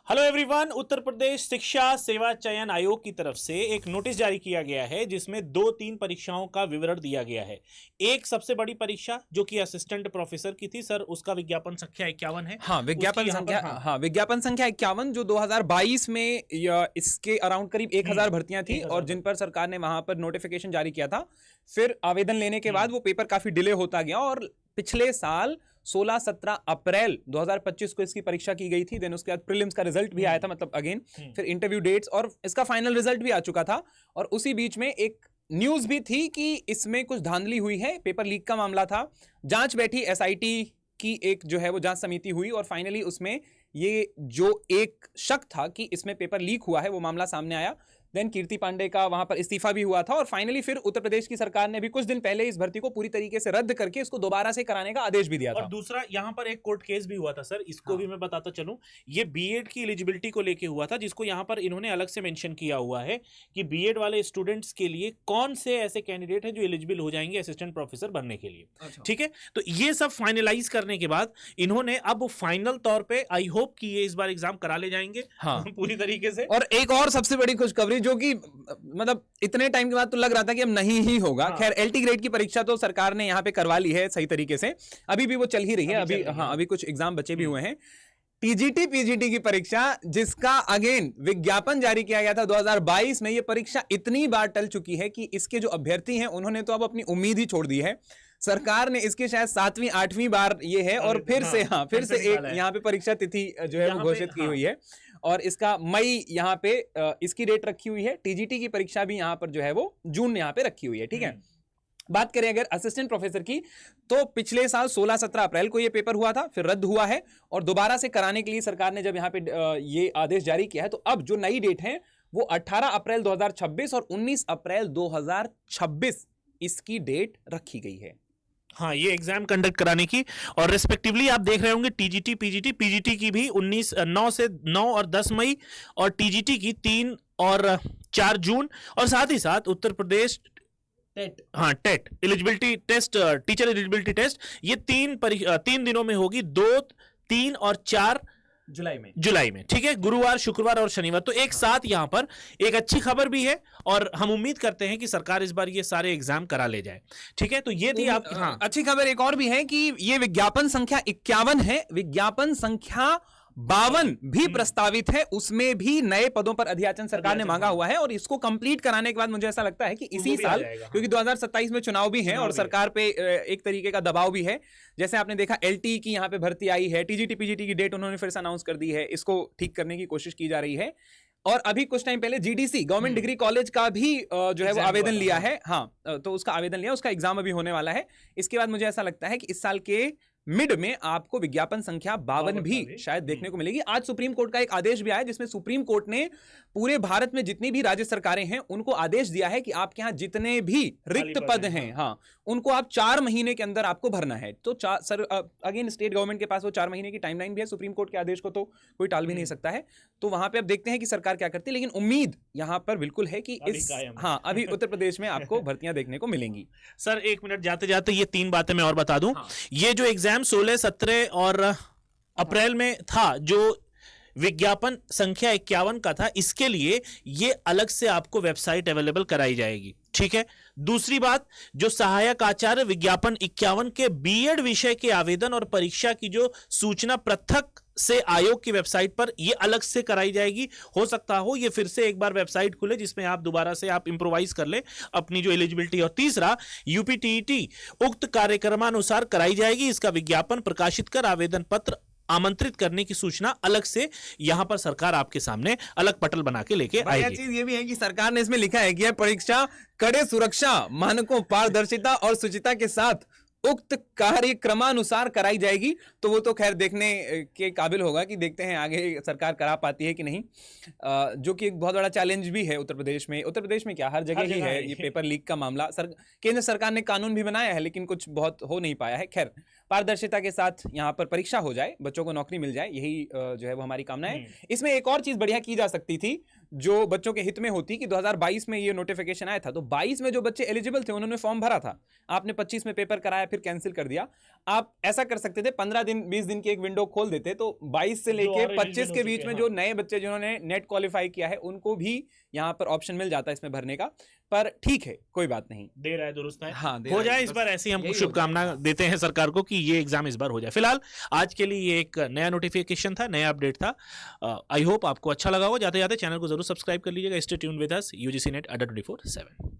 Hello everyone. Uttar Pradesh शिक्षा सेवा चयन आयोग की तरफ से एक नोटिस जारी किया गया है जिसमें 2-3 परीक्षाओं का विवरण दिया गया है। एक सबसे बड़ी परीक्षा जो कि असिस्टेंट प्रोफेसर की थी सर, उसका विज्ञापन संख्या 51 है। हाँ, विज्ञापन संख्या 51 जो 2022 में इसके अराउंड करीब 1000 भर्तियां थी और जिन पर सरकार ने वहां पर नोटिफिकेशन जारी किया था। फिर आवेदन लेने के बाद वो पेपर काफी डिले होता गया और पिछले साल 16-17 अप्रैल 2025 को इसकी परीक्षा की गई थी। देन उसके बाद प्रीलिम्स का रिजल्ट भी आया था, मतलब अगेन फिर इंटरव्यू डेट्स और इसका फाइनल रिजल्ट भी आ चुका था। और उसी बीच में एक न्यूज भी थी कि इसमें कुछ धांधली हुई है, पेपर लीक का मामला था। जांच बैठी एसआईटी की, एक जो है वो जांच समिति हुई और फाइनली उसमें ये जो एक शक था कि इसमें पेपर लीक हुआ है वो मामला सामने आया। देन कीर्ति पांडे का वहां पर इस्तीफा भी हुआ था और फाइनली फिर उत्तर प्रदेश की सरकार ने भी कुछ दिन पहले इस भर्ती को पूरी तरीके से रद्द करके इसको दोबारा से कराने का आदेश भी दिया था। और दूसरा यहाँ पर एक कोर्ट केस भी हुआ था सर, इसको भी मैं बताता चलूं। ये बीएड की एलिजिबिलिटी को लेके हुआ था, जिसको यहाँ पर इन्होंने अलग से मेंशन किया हुआ है कि बीएड वाले स्टूडेंट्स के लिए कौन से ऐसे कैंडिडेट हैं जो एलिजिबल हो जाएंगे असिस्टेंट प्रोफेसर बनने के लिए। ठीक है, तो ये सब फाइनलाइज करने के बाद इन्होंने अब फाइनल तौर पर आई होप कि ये इस बार एग्जाम करा ले जाएंगे पूरी तरीके से। और एक और सबसे बड़ी खुशखबरी जो कि मतलब इतने टाइम के बाद तो लग रहा था कि अब नहीं ही होगा। खैर एलटी ग्रेड की परीक्षा तो सरकार ने यहां पे करवा ली है सही तरीके से, अभी भी वो चल ही रही है। अभी कुछ एग्जाम बचे भी हुए हैं। टीजीटी पीजीटी की परीक्षा जिसका अगेन विज्ञापन जारी किया गया था 2022 में, ये परीक्षा इतनी बार टल चुकी है कि इसके जो अभ्यर्थी हैं उन्होंने तो अब अपनी उम्मीद ही छोड़ दी है। सरकार ने इसके शायद 7वीं 8वीं बार ये है और फिर से एक यहाँ पे परीक्षा तिथि जो है वो घोषित की हुई है और इसका मई यहाँ पे इसकी डेट रखी हुई है। टीजीटी की परीक्षा भी यहाँ पर जो है वो जून में यहाँ पे रखी हुई है। ठीक है, बात करें अगर असिस्टेंट प्रोफेसर की तो पिछले साल 16-17 अप्रैल को यह पेपर हुआ था, फिर रद्द हुआ है और दोबारा से कराने के लिए सरकार ने जब यहाँ पे ये आदेश जारी किया है तो अब जो नई डेट है वो 18 अप्रैल 2026 और 19 अप्रैल 2026 इसकी डेट रखी गई है। हाँ, ये एग्जाम कंडक्ट कराने की और रेस्पेक्टिवली आप देख रहे होंगे टीजीटी पीजीटी की भी 9 और 10 मई और टीजीटी की 3 और 4 जून और साथ ही साथ Uttar Pradesh TET eligibility test, teacher eligibility test, ये 3 दिनों में होगी, 2, 3 और 4 जुलाई में। ठीक है, गुरुवार शुक्रवार और शनिवार, तो एक साथ यहां पर एक अच्छी खबर भी है और हम उम्मीद करते हैं कि सरकार इस बार ये सारे एग्जाम करा ले जाए। ठीक है, तो ये थी आप अच्छी खबर। एक और भी है कि ये विज्ञापन संख्या 51 है, विज्ञापन संख्या 52 भी प्रस्तावित है, उसमें भी नए पदों पर अधियाचन सरकार ने मांगा हुआ है और इसको कंप्लीट कराने के बाद मुझे ऐसा लगता है कि इसी साल, क्योंकि 2027 में चुनाव भी है और सरकार पे एक तरीके का दबाव भी है। जैसे आपने देखा एलटी की यहाँ पे भर्ती आई है, टीजीटी पीजीटी की डेट उन्होंने फिर से अनाउंस कर दी है, इसको ठीक करने की कोशिश की जा रही है। और अभी कुछ टाइम पहले जीडीसी गवर्नमेंट डिग्री कॉलेज का भी जो है वो आवेदन लिया है। हाँ, तो उसका आवेदन लिया, उसका एग्जाम अभी होने वाला है। इसके बाद मुझे ऐसा लगता है कि इस साल के मिड में आपको विज्ञापन संख्या 52 भी शायद देखने को मिलेगी। आज सुप्रीम कोर्ट का एक आदेश भी आया जिसमें सुप्रीम कोर्ट ने पूरे भारत में जितनी भी राज्य सरकारें हैं उनको आदेश दिया है कि आपके यहां जितने भी रिक्त पद हैं, हाँ, उनको आप 4 महीने के अंदर आपको भरना है। तो अगेन स्टेट गवर्नमेंट के पास वो 4 महीने की टाइमलाइन भी है। सुप्रीम कोर्ट के आदेश को तो कोई टाल भी नहीं सकता है। तो वहां पे अब देखते हैं कि सरकार क्या करती है, लेकिन उम्मीद यहां पर बिल्कुल है कि अभी उत्तर प्रदेश में आपको भर्तियां देखने को मिलेंगी। सर 1 मिनट जाते जाते ये 3 बातें मैं और बता दूं। ये जो एग्जाम 16, 17 और अप्रैल में था, जो विज्ञापन संख्या 51 का था, इसके लिए ये अलग से आपको वेबसाइट अवेलेबल कराई जाएगी। ठीक है, दूसरी बात, जो सहायक आचार्य विज्ञापन 51 के बीएड विषय के आवेदन और परीक्षा की जो सूचना पृथक से आयोग की वेबसाइट पर ये अलग से कराई जाएगी। हो सकता हो ये फिर से एक बार वेबसाइट खुले जिसमें आप दोबारा से आप इंप्रोवाइज कर ले अपनी जो एलिजिबिलिटी। और तीसरा, यूपीटीईटी उक्त कार्यक्रमानुसार कराई जाएगी। इसका विज्ञापन प्रकाशित कर आवेदन पत्र आमंत्रित करने की सूचना अलग से यहां पर सरकार आपके सामने अलग पटल बना के लेके आएगी। चीज ये भी है कि सरकार ने इसमें लिखा है कि यह परीक्षा कड़े सुरक्षा मानकों, पारदर्शिता और शुचिता के साथ उक्त कार्यक्रमानुसार कराई जाएगी। तो वो तो खैर देखने के काबिल होगा कि देखते हैं आगे सरकार करा पाती है कि नहीं, जो कि एक बहुत बड़ा चैलेंज भी है उत्तर प्रदेश में। उत्तर प्रदेश में क्या, हर जगह ही है ये पेपर लीक का मामला। केंद्र सरकार ने कानून भी बनाया है लेकिन कुछ बहुत हो नहीं पाया है। खैर, पारदर्शिता के साथ यहाँ पर परीक्षा हो जाए, बच्चों को नौकरी मिल जाए, यही जो है वो हमारी कामना है। इसमें एक और चीज बढ़िया की जा सकती थी जो बच्चों के हित में होती कि 2022 में ये नोटिफिकेशन आया था तो 22 में जो बच्चे एलिजिबल थे उन्होंने फॉर्म भरा था, आपने 25 में पेपर कराया, फिर कैंसिल कर दिया। आप ऐसा कर सकते थे 15 दिन 20 दिन की एक विंडो खोल देते, तो 22 से लेके और 25 revision के हो बीच सके, में हाँ। जो नए बच्चे जिन्होंने नेट क्वालिफाई किया है उनको भी यहाँ पर ऑप्शन मिल जाता है इसमें भरने का। पर ठीक है, कोई बात नहीं, दे रहा है, दुरुस्त है। हाँ, दे हो रहा है, जाए इस बस बार, ऐसी हम यही हो शुभकामना जाए। देते हैं सरकार को कि ये एग्जाम इस बार हो जाए। फिलहाल आज के लिए ये एक नया नोटिफिकेशन था, नया अपडेट था। आई होप आपको अच्छा लगा हो। जाते जाते चैनल को जरूर सब्सक्राइब कर लीजिएगा। Stay tune with us, UGC net अड्डा 24/7।